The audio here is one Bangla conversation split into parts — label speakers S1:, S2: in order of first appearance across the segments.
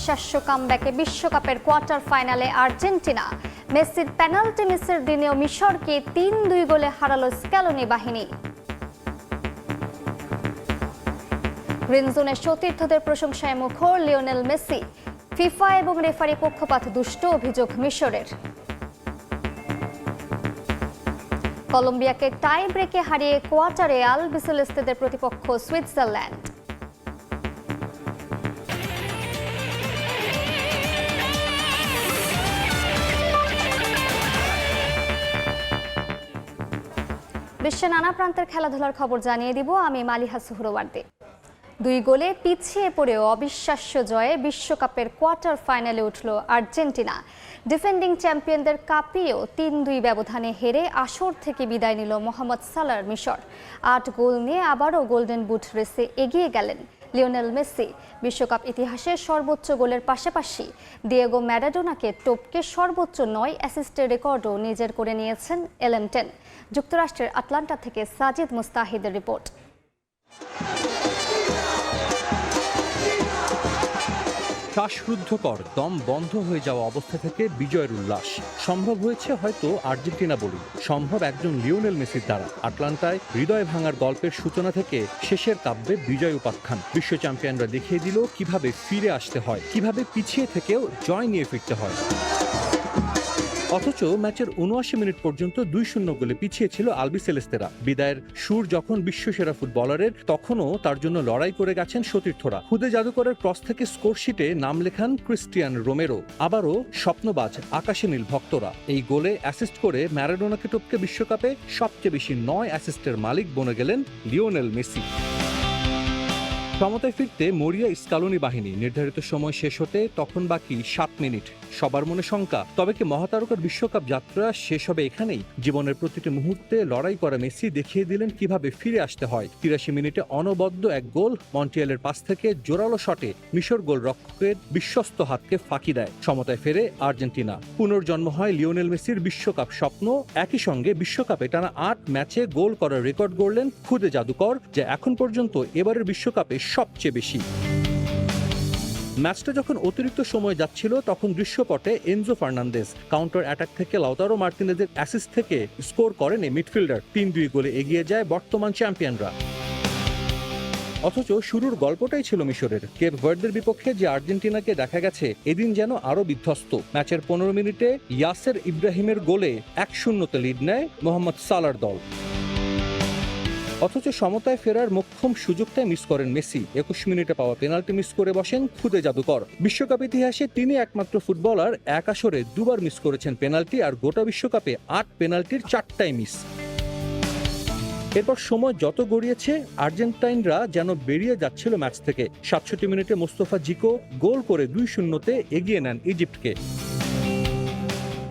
S1: অবিশ্বাস্য কামব্যাকে বিশ্বকাপের কোয়ার্টার ফাইনালে আর্জেন্টিনা। মেসির পেনাল্টি মিসের দিনেও মিশরকে ৩-২ গোলে হারালো স্ক্যালোনি বাহিনী। গ্রিন জোনে সতীর্থদের প্রশংসায় মুখর লিওনেল মেসি। ফিফা এবং রেফারি পক্ষপাত দুষ্ট অভিযোগ মিশরের। কলম্বিয়াকে টাই ব্রেকে হারিয়ে কোয়ার্টারে আলবিসেলেস্তেদের প্রতিপক্ষ সুইজারল্যান্ড। বিশ্বের নানা প্রান্তের খেলাধুলার খবর জানিয়ে দিব আমি মালিহা সুহরওয়ার্দী। ২ গোলে পিছিয়ে পড়েও অবিশ্বাস্য জয়ে বিশ্বকাপের কোয়ার্টার ফাইনালে উঠল আর্জেন্টিনা। ডিফেন্ডিং চ্যাম্পিয়নদের কাঁপিয়েও ৩-২ ব্যবধানে হেরে আসর থেকে বিদায় নিল মোহাম্মদ সালাহর মিশর। ৮ গোল নিয়ে আবারও গোল্ডেন বুট রেসে এগিয়ে গেলেন লিওনেল মেসি। বিশ্বকাপ ইতিহাসে সর্বোচ্চ গোলের পাশাপাশি দিয়েগো ম্যারাডোনাকে টপকে সর্বোচ্চ ৯ অ্যাসিস্টের রেকর্ডও নিজের করে নিয়েছেন এলএম10। যুক্তরাষ্ট্রের আটলান্টা থেকে সাজিদ মুস্তাহিদের রিপোর্ট।
S2: শ্বাসরুদ্ধকর দম বন্ধ হয়ে যাওয়া অবস্থা থেকে বিজয়ের উল্লাস সম্ভব হয়েছে হয়তো আর্জেন্টিনা বলেই, সম্ভব একজন লিওনেল মেসির দ্বারা। আটলান্টায় হৃদয় ভাঙার গল্পের সূচনা থেকে শেষের কাব্যে বিজয় উপাখ্যান। বিশ্ব চ্যাম্পিয়নরা দেখিয়ে দিল কিভাবে ফিরে আসতে হয়, কিভাবে পিছিয়ে থেকেও জয় নিয়ে ফিরতে হয়। অথচ ম্যাচের ৭৯ মিনিট পর্যন্ত ২-০ গোলে পিছিয়ে ছিল আলবিসেলেস্তেরা। বিদায়ের সুর যখন বিশ্বসেরা ফুটবলারের, তখনও তার জন্য লড়াই করে গেছেন সতীর্থরা। খুদে জাদুকরের ক্রস থেকে স্কোরশিটে নাম লেখান ক্রিস্টিয়ান রোমেরো। আবারও স্বপ্নবাজ আকাশে নীল ভক্তরা। এই গোলে অ্যাসিস্ট করে ম্যারাডোনাকে টপকে বিশ্বকাপে সবচেয়ে বেশি ৯ অ্যাসিস্টের মালিক বনে গেলেন লিওনেল মেসি। সমতায় ফিরতে মরিয়া স্কালোনি বাহিনী। নির্ধারিত সময় শেষ হতে তখন বাকি ৭ মিনিট। সবার মনে শঙ্কা, তবে কি মহাতারকার বিশ্বকাপ যাত্রা শেষ হবে এখানেই? জীবনের প্রতিটি মুহূর্তে লড়াই করা মেসি দেখিয়ে দিলেন কিভাবে ফিরে আসতে হয়। ৮৩ মিনিটে অনবদ্য এক গোল, মন্টিয়েলের পাস থেকে জোরালো শটে মিশর গোলরক্ষকের বিশ্বস্ত হাতকে ফাঁকি দেয়। সমতায় ফেরে আর্জেন্টিনা। পুনর্জন্ম হয় লিওনেল মেসির বিশ্বকাপ স্বপ্ন। একই সঙ্গে বিশ্বকাপে টানা ৮ ম্যাচে গোল করার রেকর্ড গড়লেন খুদে জাদুকর, যা এখন পর্যন্ত এবারের বিশ্বকাপে সবচেয়ে বেশি। ম্যাচটা যখন অতিরিক্ত সময় যাচ্ছিল তখন দৃশ্যপটে এনজো ফার্নান্দেজ কাউন্টার অ্যাটাক থেকে লাউতারো মার্তিনেজের অ্যাসিস্ট থেকে স্কোর করেন এই মিডফিল্ডার। ৩-২ গোলে এগিয়ে যায় বর্তমান চ্যাম্পিয়নরা। অথচ শুরুর গল্পটাই ছিল মিশরের। কেপ ভার্দের বিপক্ষে যে আর্জেন্টিনাকে দেখা গেছে এদিন যেন আরো বিধ্বস্ত। ম্যাচের ১৫ মিনিটে ইয়াসের ইব্রাহিমের গোলে ১-০ লিড নেয় মোহাম্মদ সালাহর দল। অথচ সমতায় ফেরার মোক্ষম সুযোগটাই মিস করেন মেসি। ২১ মিনিটে পাওয়া পেনাল্টি মিস করে বসেন খুদে জাদুকর। বিশ্বকাপ ইতিহাসে তিনি একমাত্র ফুটবলার এক আসরে দুবার মিস করেছেন পেনাল্টি, আর গোটা বিশ্বকাপে ৮ পেনাল্টির ৪টাই মিস। এরপর সময় যত গড়িয়েছে আর্জেন্টাইনরা যেন বেরিয়ে যাচ্ছিল ম্যাচ থেকে। ৬৭ মিনিটে মোস্তফা জিকো গোল করে ২-০ এগিয়ে নেন ইজিপ্টকে।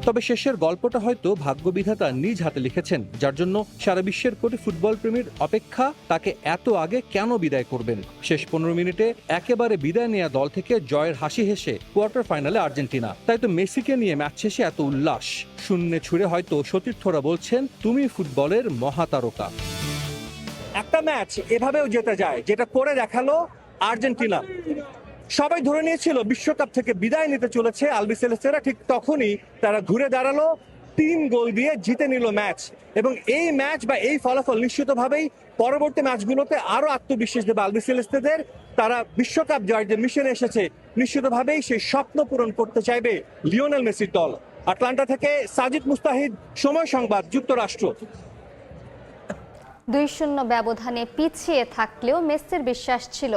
S2: তবে শেষের গল্পটা হয়তো ভাগ্যবিধাতা নিজ হাতে লিখেছেন, যার জন্য সারা বিশ্বের কোটি ফুটবল প্রেমীর অপেক্ষা তাকে এত আগে কেন বিদায় করবেন। শেষ ১৫ মিনিটে একেবারে বিদায় নেওয়া দল থেকে জয়ের হাসি হেসে কোয়ার্টার ফাইনালে আর্জেন্টিনা। তাই তো মেসিকে নিয়ে ম্যাচ শেষে এত উল্লাস। শূন্যে ছুড়ে হয়তো সতীর্থরা বলছেন, তুমি ফুটবলের মহাতারকা। একটা ম্যাচ এভাবেও জেতা যায়, যেটা করে দেখালো আর্জেন্টিনা। সবাই ধরে নিয়েছিল বিশ্বকাপ থেকে বিদায় নিতে চলেছে আলবিসেলেস্তেরা, ঠিক তখনই তারা ঘুরে দাঁড়ালো, ৩ গোল দিয়ে জিতে নিল ম্যাচ। এবং এই ম্যাচ বা এই ফলাফল নিশ্চিতভাবেই পরবর্তী ম্যাচগুলোতে আরো আত্মবিশ্বাস দেবে আলবিসেলেস্তেদের। তারা বিশ্বকাপ জয়ের যে মিশনে এসেছে, নিশ্চিতভাবেই সেই স্বপ্ন পূরণ করতে চাইবে লিওনেল মেসির দল। আটলান্টা থেকে সাজিদ মুস্তাহিদ, সময় সংবাদ, যুক্তরাষ্ট্র।
S1: ২-০ ব্যবধানে পিছিয়ে থাকলেও মেসির বিশ্বাস ছিল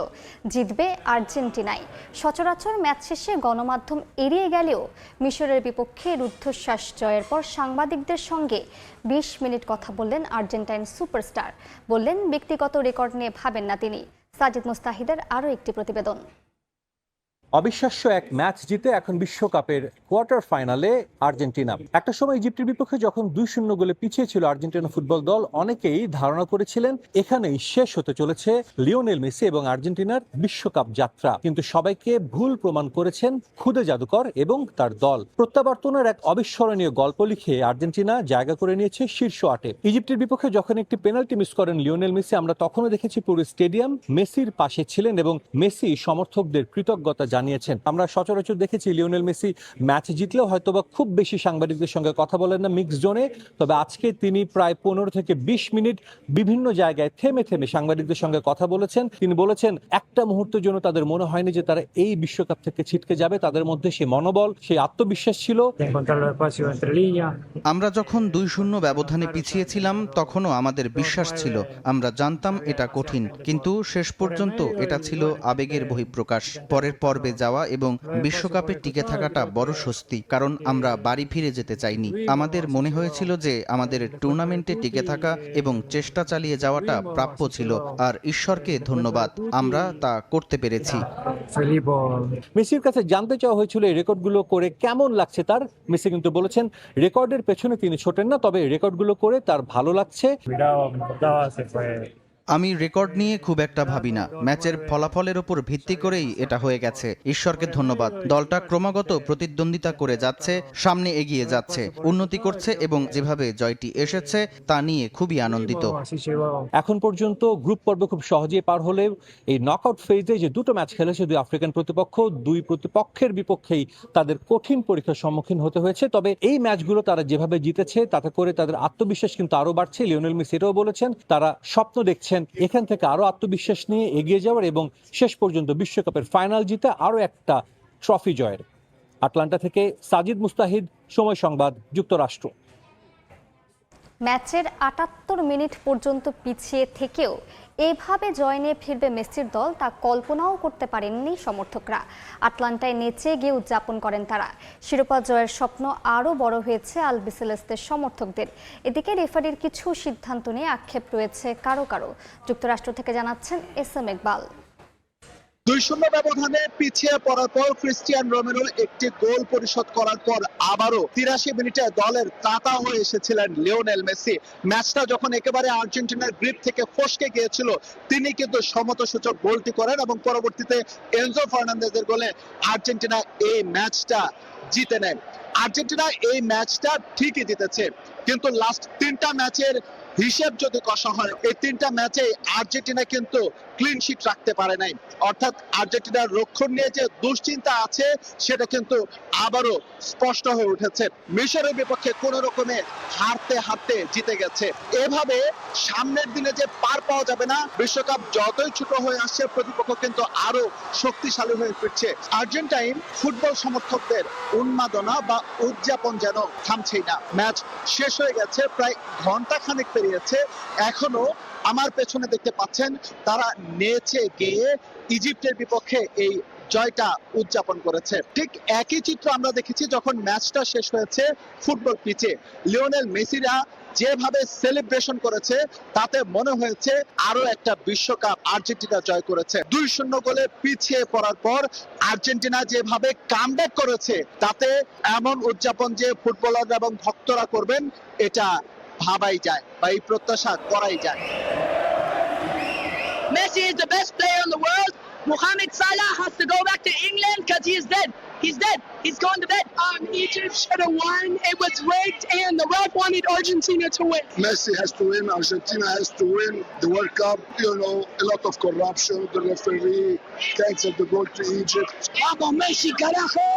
S1: জিতবে আর্জেন্টিনাই। সচরাচর ম্যাচ শেষে গণমাধ্যম এড়িয়ে গেলেও মিশরের বিপক্ষে রুদ্ধশ্বাস জয়ের পর সাংবাদিকদের সঙ্গে ২০ মিনিট কথা বললেন আর্জেন্টাইন সুপারস্টার। বললেন ব্যক্তিগত রেকর্ড নিয়ে ভাবেন না তিনি। সাজিদ মুস্তাহিদের আরও একটি প্রতিবেদন।
S2: অবিশ্বাস্য এক ম্যাচ জিতে এখন বিশ্বকাপের কোয়ার্টার ফাইনালে আর্জেন্টিনা। একটা সময় ইজিপ্টের বিপক্ষে যখন ২-০ গোলে পিছিয়ে ছিল আর্জেন্টিনা ফুটবল দল, অনেকেই ধারণা করেছিলেন এখানেই শেষ হতে চলেছে লিওনেল মেসি এবং আর্জেন্টিনার বিশ্বকাপ যাত্রা। কিন্তু সবাইকে ভুল প্রমাণ করেছেন খুদে জাদুকর এবং তার দল। প্রত্যাবর্তনের এক অবিস্মরণীয় গল্প লিখে আর্জেন্টিনা জায়গা করে নিয়েছে শীর্ষ ৮-এ। ইজিপ্টের বিপক্ষে যখন একটি পেনাল্টি মিস করেন লিওনেল মেসি, আমরা তখনও দেখেছি পুরো স্টেডিয়াম মেসির পাশে ছিলেন এবং মেসি সমর্থকদের কৃতজ্ঞতা জানিয়ে জানিয়েছেন। আমরা সচরাচর দেখেছি লিওনেল মেসি ম্যাচ জিতলেও হয়তোবা খুব বেশি সাংবাদিকদের সঙ্গে কথা বলেন না মিক্স জোনে, তবে আজকে তিনি প্রায় 15 থেকে 20 মিনিট বিভিন্ন জায়গায় থেমে থেমে সাংবাদিকদের সঙ্গে কথা বলেছেন। তিনি বলেছেন একটা মুহূর্তের জন্য তাদের মনে হয়নি যে তারা এই বিশ্বকাপ থেকে ছিটকে যাবে, তাদের মধ্যে সেই মনোবল, সেই আত্মবিশ্বাস ছিল।
S3: আমরা যখন 2-0 ব্যবধানে পিছিয়েছিলাম তখনও আমাদের বিশ্বাস ছিল, আমরা জানতাম এটা কঠিন, কিন্তু শেষ পর্যন্ত এটা ছিল আবেগের বহিঃপ্রকাশ। পরের পর্বে যাওয়া এবং বিশ্বকাপে টিকে থাকাটা বড় স্বস্তি, কারণ আমরা বাড়ি ফিরে যেতে চাইনি। আমাদের মনে হয়েছিল যে আমাদের টুর্নামেন্টে টিকে থাকা এবং চেষ্টা চালিয়ে যাওয়াটা প্রাপ্য ছিল, আর ঈশ্বরকে ধন্যবাদ, আমরা তা করতে পেরেছি।
S2: মেসির কাছে জানতে চাওয়া হয়েছিল এই রেকর্ডগুলো করে কেমন লাগছে তার। মেসি কিন্তু বলেছেন রেকর্ডের পেছনে তিনি ছোটেন না, তবে রেকর্ডগুলো করে তার ভালো লাগছে।
S3: আমি রেকর্ড নিয়ে খুব একটা ভাবি না, ম্যাচের ফলাফলের উপর ভিত্তি করেই এটা হয়ে গেছে। ঈশ্বরকে ধন্যবাদ, দলটা ক্রমাগত প্রতিদ্বন্দ্বিতা করে যাচ্ছে, সামনে এগিয়ে যাচ্ছে, উন্নতি করছে এবং যেভাবে জয়টি এসেছে তা নিয়ে খুবই আনন্দিত।
S2: এখন পর্যন্ত গ্রুপ পর্ব খুব সহজেই পার হলেও এই নকআউট ফেজে যে দুটো ম্যাচ খেলেছে দুই আফ্রিকান প্রতিপক্ষ, দুই প্রতিপক্ষের বিপক্ষেই তাদের কঠিন পরীক্ষার সম্মুখীন হতে হয়েছে। তবে এই ম্যাচগুলো তারা যেভাবে জিতেছে তাতে করে তাদের আত্মবিশ্বাস কিন্তু আরো বাড়ছে। লিওনেল মেসি এটাও বলেছেন তারা স্বপ্ন দেখছেন এখান থেকে আরো আত্মবিশ্বাস নিয়ে এগিয়ে যাওয়ার এবং শেষ পর্যন্ত বিশ্বকাপের ফাইনাল জিতে আরো একটা ট্রফি জয়ের। আটলান্টা থেকে সাজিদ মুস্তাহিদ, সময় সংবাদ, যুক্তরাষ্ট্র।
S1: ম্যাচের ৭৮ মিনিট পর্যন্ত পিছিয়ে থেকেও এভাবে জয় নিয়ে ফিরবে মেসির দল তা কল্পনাও করতে পারেননি সমর্থকরা। আটলান্টায় নেচে গিয়ে উদযাপন করেন তারা। শিরোপা জয়ের স্বপ্ন আরও বড় হয়েছে আলবিসেলেস্তের সমর্থকদের। এদিকে রেফারির কিছু সিদ্ধান্ত নিয়ে আক্ষেপ রয়েছে কারো কারো। যুক্তরাষ্ট্র থেকে জানাচ্ছেন SM ইকবাল।
S4: 2-0 ব্যবধানে পিছিয়ে পড়ার পর ক্রিস্টিয়ান রোমেরো একটি গোল পরিশোধ করার পর আবারও 83 মিনিটে দলের ত্রাতা হয়ে এসেছিলেন লিওনেল মেসি। ম্যাচটা যখন একেবারে আর্জেন্টিনার গ্রিপ থেকে ফসকে গিয়েছিল তিনি কিন্তু সমতাসূচক গোলটি করেন এবং পরবর্তীতে এনজো ফার্নান্দেজের গোলে আর্জেন্টিনা এই ম্যাচটা জিতে নেয়। আর্জেন্টিনা এই ম্যাচটা ঠিকই জিতেছে, কিন্তু লাস্ট 3টা ম্যাচের হিসেব যদি কষা হয় এই 3টা ম্যাচে আর্জেন্টিনা কিন্তু ক্লিন শিট রাখতে পারে নাই। অর্থাৎ আর্জেন্টিনার রক্ষণ নিয়ে যে দুশ্চিন্তা আছে সেটা কিন্তু আবারও স্পষ্ট হয়ে উঠেছে। মিশরের বিপক্ষে কোন রকমে হারতে হারতে জিতে গেছে। এভাবে সামনের দিনে যে পার পাওয়া যাবে না, বিশ্বকাপ যতই ছোট হয়ে আসছে প্রতিপক্ষ কিন্তু আরো শক্তিশালী হয়ে ফিরছে। আর্জেন্টাইন ফুটবল সমর্থকদের উন্মাদনা বা উদযাপন যেন থামছেই না। ম্যাচ শেষ হয়ে গেছে, প্রায় ঘন্টা খানেক পেরিয়েছে, এখনো আমার পেছনে দেখতে পাচ্ছেন তারা নেচে গেয়ে ইজিপ্টের বিপক্ষে এই জয়টা উদযাপন করেছে। ঠিক একই চিত্র আমরা দেখেছি যখন ম্যাচটা শেষ হয়েছে ফুটবল পিচে। লিওনেল মেসিরা যেভাবে সেলিব্রেশন করেছে তাতে মনে হয়েছে আরো একটা বিশ্বকাপ আর্জেন্টিনা জয় করেছে। 2-0 গোলে পিছিয়ে পড়ার পর আর্জেন্টিনা যেভাবে কামব্যাক করেছে তাতে এমন উদযাপন যে ফুটবলার এবং ভক্তরা করবেন এটা ভাবাই যায় বা এই প্রত্যাশা করাই যায়।
S5: Messi is the best player in the world. Mohamed Salah has to go back to England because he is dead. He's dead. He's gone to bed. Egypt should have won. It was rigged and the ref wanted Argentina to win.
S6: Messi has to win. Argentina has to win the World Cup. You know, a lot of corruption. The referee canceled the goal to Egypt.
S5: Vamos Messi, carajo!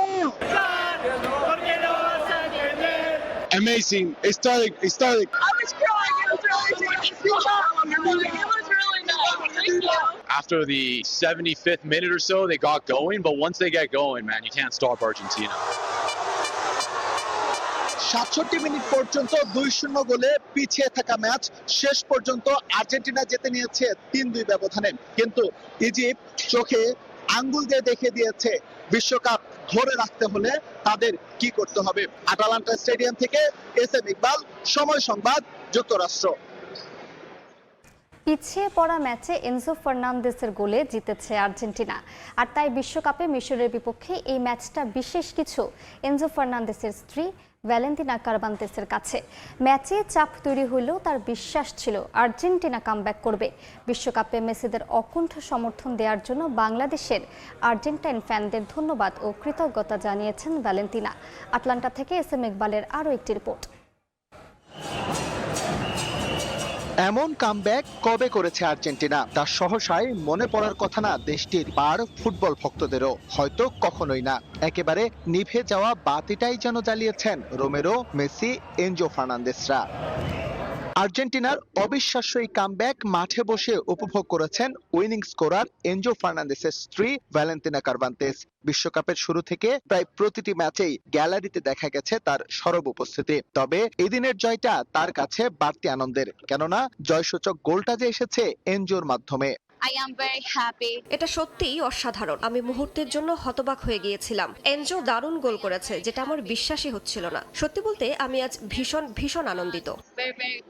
S6: Amazing. Historic.
S5: I was crying. It was really nice. Thank you.
S7: After the 75th minute or so, they got going. But once they get going, man, you can't stop Argentina.
S4: 67 minute পর্যন্ত 2-0 গোলে পিছিয়ে থাকা ম্যাচ শেষ পর্যন্ত আর্জেন্টিনা জিতে নিয়েছে 3-2 ব্যবধানে। কিন্তু ইজিপ্ট চোখে আঙ্গুল দিয়ে দেখিয়ে দিয়েছে বিশ্বকাপ ধরে রাখতে হলে তাদের কি করতে হবে। আটালান্টা স্টেডিয়াম থেকে SM ইকবাল, সময় সংবাদ, যুক্তরাষ্ট্র।
S1: পিছিয়ে পড়া ম্যাচে এনজো ফার্নান্দেসের গোলে জিতেছে আর্জেন্টিনা। আর তাই বিশ্বকাপে মিশরের বিপক্ষে এই ম্যাচটা বিশেষ কিছু এনজো ফার্নান্দেসের স্ত্রী ভ্যালেন্তিনা কারবান্তেসের কাছে। ম্যাচে চাপ তৈরি হলেও তার বিশ্বাস ছিল আর্জেন্টিনা কামব্যাক করবে। বিশ্বকাপে মেসিদের অকুণ্ঠ সমর্থন দেওয়ার জন্য বাংলাদেশের আর্জেন্টাইন ফ্যানদের ধন্যবাদ ও কৃতজ্ঞতা জানিয়েছেন ভ্যালেন্তিনা। আটলান্টা থেকে SM ইকবালের আরও একটি রিপোর্ট।
S4: এমন কামব্যাক কবে করেছে আর্জেন্টিনা, তা সহসাই মনে পড়ার কথা না দেশটির বার ফুটবল ভক্তদেরও, হয়তো কখনোই না। একেবারে নিভে যাওয়া বাতিটাই যেন জ্বালিয়েছেন রোমেরো, মেসি, এনজো ফার্নান্দেসরা। আর্জেন্টিনার অবিশ্বাস্য এই কামব্যাক মাঠে বসে উপভোগ করেছেন উইনিং স্কোরার এনজো ফার্নান্দেসের স্ত্রী ভ্যালেন্তিনা কারভান্তেস। বিশ্বকাপের শুরু থেকে প্রায় প্রতিটি ম্যাচেই গ্যালারিতে দেখা গেছে তার সরব উপস্থিতি। তবে এদিনের জয়টা তার কাছে বাড়তি আনন্দের, কেননা জয়সূচক গোলটা যে এসেছে এনজোর মাধ্যমে।
S8: I am very happy.
S9: এটা সত্যিই অসাধারণ। আমি মুহূর্তের জন্য হতবাক হয়ে গিয়েছিলাম। এনজো দারুণ গোল করেছে, যেটা আমার বিশ্বাসই হচ্ছিল না। সত্যি বলতে আমি আজ ভীষণ আনন্দিত।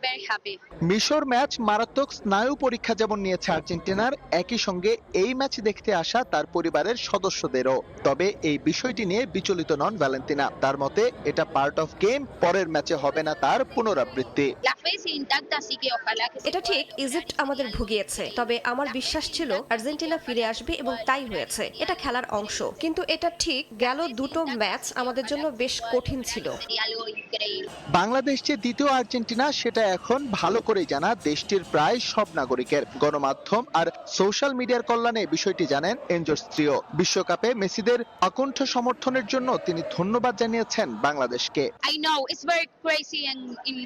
S8: Very happy.
S4: মিশর ম্যাচ মারাত্মক স্নায়ু পরীক্ষা যেমন নিয়েছে আর্জেন্টিনার, একই সঙ্গে এই ম্যাচ দেখতে আসা তার পরিবারের সদস্যদেরও। তবে এই বিষয়টি নিয়ে বিচলিত নন ভ্যালেন্তিনা। তার মতে এটা পার্ট অফ গেম, পরের ম্যাচে হবে না তার পুনরাবৃত্তি।
S8: La fe es intacta, así que ojalá que
S9: এটা ঠিক, ইজিপ্ট আমাদের ভুগিয়েছে, তবে আমার বিশ্বাস ছিল আর্জেন্টিনা ফিরে আসবে এবং তাই হয়েছে। এটা খেলার অংশ, কিন্তু এটা ঠিক গেল দুটো ম্যাচ আমাদের জন্য বেশ কঠিন ছিল।
S8: sería algo increíble.
S4: বাংলাদেশ যে দ্বিতীয় আর্জেন্টিনা সেটা এখন ভালো করেই জানা দেশটির প্রায় সব নাগরিকের। গণমাধ্যম আর সোশ্যাল মিডিয়ার কল্যাণে বিষয়টি জানেন এনজোর স্ত্রীও। বিশ্বকাপে মেসিদের আকণ্ঠ সমর্থনের জন্য তিনি ধন্যবাদ জানিয়েছেন বাংলাদেশকে।
S8: I know it's very crazy in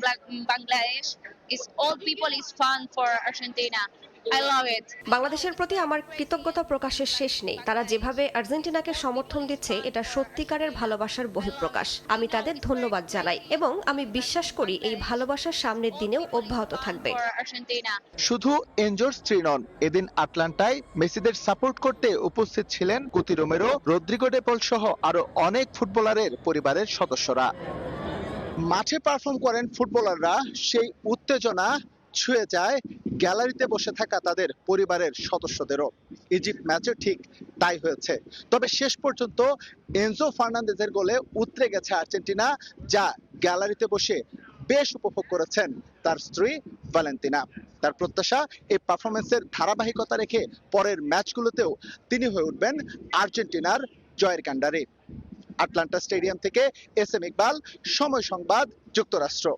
S8: Bangladesh. It's all people is fun for Argentina. I love it.
S9: বাংলাদেশের প্রতি আমার কৃতজ্ঞতা প্রকাশের শেষ নেই। তারা যেভাবে আর্জেন্টিনাকে সমর্থন দিচ্ছে, এটা সত্যিকারের ভালোবাসার বহিঃপ্রকাশ। আমি তাদের ধন্যবাদ জানাই এবং আমি বিশ্বাস করি এই ভালোবাসা সামনের দিনেও অব্যাহত থাকবে।
S8: For Argentina.
S4: শুধু এনজোর স্ত্রী নন, এদিন আটলান্টায় মেসিদের সাপোর্ট করতে উপস্থিত ছিলেন কুতি রোমেরো, রদ্রিগো ডে পল সহ আরো অনেক ফুটবলারের পরিবারের সদস্যরা। মাঠে পারফর্ম করেন ফুটবলাররা, সেই উত্তেজনা ছুঁয়ে যায় গ্যালারিতে বসে থাকা তাদের পরিবারের সদস্যদেরও। ইজিপ্ট ম্যাচে ঠিক তাই হয়েছে। তবে শেষ পর্যন্ত এনজো ফার্নান্দেজের গোলে উতরে গেছে আর্জেন্টিনা, যা গ্যালারিতে বসে বেশ উপভোগ করেছেন তার স্ত্রী ভ্যালেন্তিনা। তার প্রত্যাশা এই পারফরমেন্সের ধারাবাহিকতা রেখে পরের ম্যাচগুলোতেও তিনি হয়ে উঠবেন আর্জেন্টিনার জয়ের কাণ্ডারি। আটলান্টা স্টেডিয়াম থেকে এস.এম. ইকবাল, সময় সংবাদ, যুক্তরাষ্ট্র।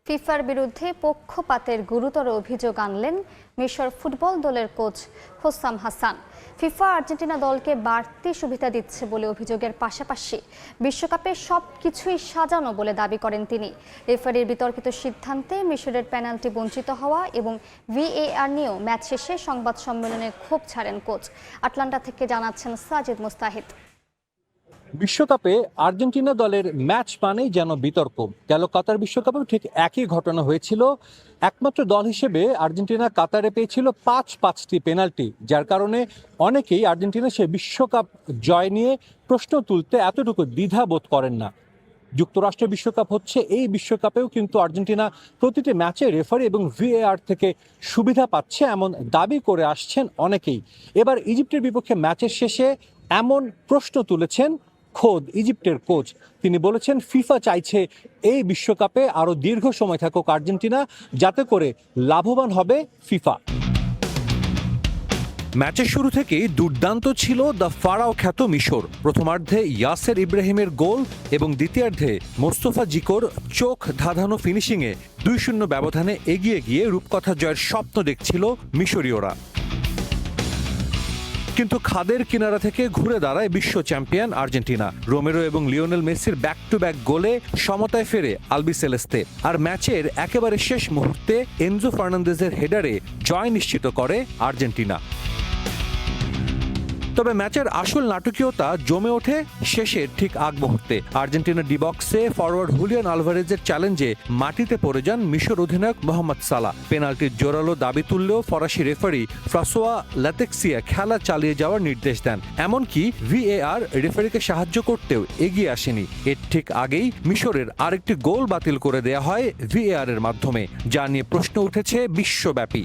S1: ফিফার বিরুদ্ধে পক্ষপাতের গুরুতর অভিযোগ আনলেন মিশর ফুটবল দলের coach Hossam Hassan. FIFA Argentina দলকে বাড়তি সুবিধা দিচ্ছে বলে অভিযোগের পাশাপাশি বিশ্বকাপে সবকিছুই সাজানো বলে দাবি করেন তিনি। রেফারির বিতর্কিত সিদ্ধান্তে মিশরের পেনাল্টি বঞ্চিত হওয়া এবং VAR নিয়েও ম্যাচ শেষে সংবাদ সম্মেলনে ক্ষোভ ছাড়েন কোচ। আটলান্টা থেকে জানাচ্ছেন সাজিদ মুস্তাহিদ।
S2: বিশ্বকাপে আর্জেন্টিনা দলের ম্যাচ মানেই যেন বিতর্ক। গেল কাতার বিশ্বকাপেও ঠিক একই ঘটনা হয়েছিল। একমাত্র দল হিসেবে আর্জেন্টিনা কাতারে পেয়েছিল 5-5টি পেনাল্টি, যার কারণে অনেকেই আর্জেন্টিনা সে বিশ্বকাপ জয় নিয়ে প্রশ্ন তুলতে এতটুকু দ্বিধা বোধ করেন না। যুক্তরাষ্ট্রের বিশ্বকাপ হচ্ছে, এই বিশ্বকাপেও কিন্তু আর্জেন্টিনা প্রতিটি ম্যাচে রেফারি এবং VAR থেকে সুবিধা পাচ্ছে এমন দাবি করে আসছেন অনেকেই। এবার ইজিপ্টের বিপক্ষে ম্যাচের শেষে এমন প্রশ্ন তুলেছেন খোদ ইজিপ্টের কোচ। তিনি বলেছেন ফিফা চাইছে এই বিশ্বকাপে আরো দীর্ঘ সময় থাকুক আর্জেন্টিনা, যাতে করে লাভবান হবে ফিফা। ম্যাচের শুরু থেকেই দুর্দান্ত ছিল দ্য ফারাও খ্যাত মিশর। প্রথমার্ধে ইয়াসের ইব্রাহিমের গোল এবং দ্বিতীয়ার্ধে মোস্তফা জিকোর চোখ ধাঁধানো ফিনিশিংয়ে 2-0 ব্যবধানে এগিয়ে গিয়ে রূপকথা জয়ের স্বপ্ন দেখছিল মিশরীয়রা। কিন্তু খাদের কিনারা থেকে ঘুরে দাঁড়ায় বিশ্ব চ্যাম্পিয়ন আর্জেন্টিনা। রোমেরো এবং লিওনেল মেসির ব্যাক টু ব্যাক গোলে সমতায় ফেরে আলবিসেলেস্তে। আর ম্যাচের একেবারে শেষ মুহূর্তে এনজো ফার্নান্দেজের হেডারে জয় নিশ্চিত করে আর্জেন্টিনা। তবে ম্যাচের আসল নাটকীয়তা জমে ওঠে শেষের ঠিক আগ মুহূর্তে। আর্জেন্টিনা ডি বক্সে ফরওয়ার্ড হুলিয়ান আলভারেজের চ্যালেঞ্জে মাটিতে পড়ে যান মিশর অধিনায়ক মোহাম্মদ সালাহ। পেনাল্টির জোরালো দাবি তুললেও ফরাসি রেফারি ফ্রাসোয়া লাতেক্সিয়া খেলা চালিয়ে যাওয়ার নির্দেশ দেন। এমনকি VAR রেফারিকে সাহায্য করতেও এগিয়ে আসেনি। এর ঠিক আগেই মিশরের আরেকটি গোল বাতিল করে দেয়া হয় VAR এর মাধ্যমে, যা নিয়ে প্রশ্ন উঠেছে বিশ্বব্যাপী।